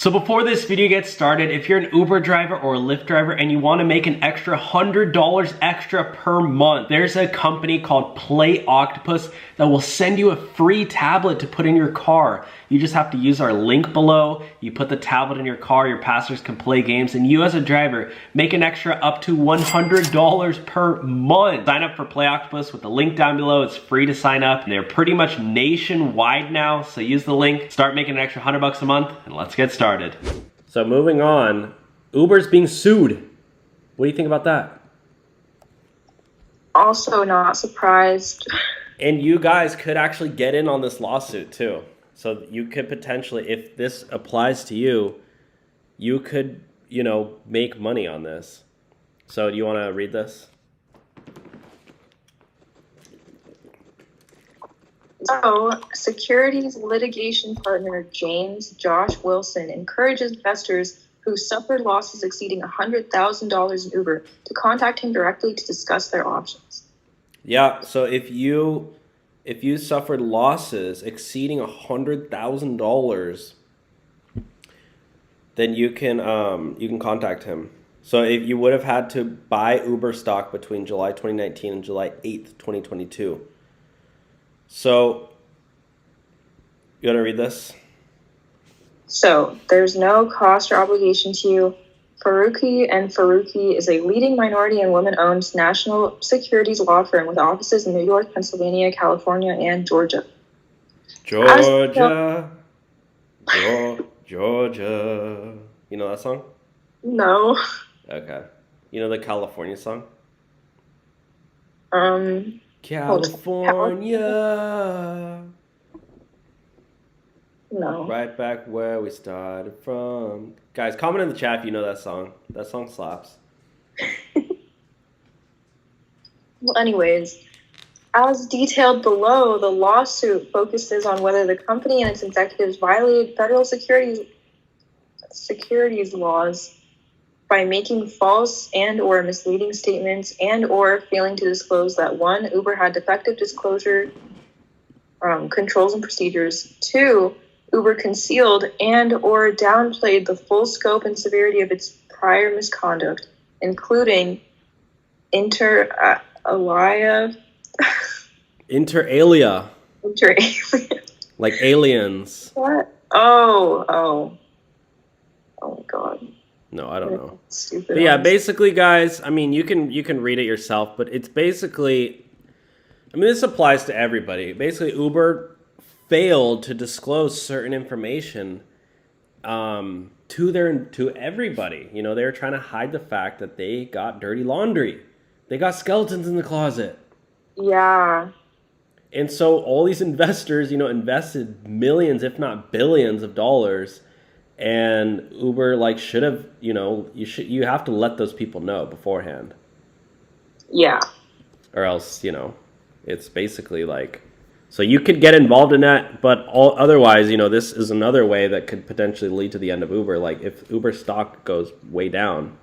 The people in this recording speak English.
So before this video gets started, if you're an Uber driver or a Lyft driver and you want to make an extra $100 extra per month, there's a company called Play Octopus that will send you a free tablet to put in your car. You just have to use our link below. You put the tablet in your car, your passengers can play games, and you as a driver make an extra up to $100 per month. Sign up for Play Octopus with the link down below. It's free to sign up. They're pretty much nationwide now, so use the link, start making an extra $100 a month, and let's get started. So moving on, Uber's being sued. What do you think about that? Also not surprised. And you guys could actually get in on this lawsuit too. So you could potentially, if this applies to you, you could, make money on this. So do you want to read this? So, securities litigation partner James Josh Wilson encourages investors who suffered losses exceeding $100,000 in Uber to contact him directly to discuss their options. Yeah, so if you suffered losses exceeding $100,000, then you can contact him. So if you would have had to buy Uber stock between July 2019 and July 8th, 2022. So, you want to read this? So, there's no cost or obligation to you. Faruqi & Faruqi is a leading minority and women-owned national securities law firm with offices in New York, Pennsylvania, California, and Georgia. Georgia. You know that song? No. Okay. You know the California song? California. No. Right back where we started from. Guys, comment in the chat if you know that song. That song slaps. Well, anyways, as detailed below, the lawsuit focuses on whether the company and its executives violated federal securities laws by making false and or misleading statements and or failing to disclose that 1, Uber had defective disclosure controls and procedures, 2, Uber concealed and or downplayed the full scope and severity of its prior misconduct, including inter alia. Like aliens. What? Oh my god. No, I don't know. Stupid. But yeah, basically, guys, I mean, you can read it yourself, but it's basically, this applies to everybody. Basically, Uber failed to disclose certain information to everybody. They were trying to hide the fact that they got dirty laundry. They got skeletons in the closet. Yeah. And so all these investors, invested millions, if not billions of dollars. And Uber should have, you have to let those people know beforehand. Yeah. Or else, it's basically so you could get involved in that, but otherwise, this is another way that could potentially lead to the end of Uber. Like if Uber stock goes way down,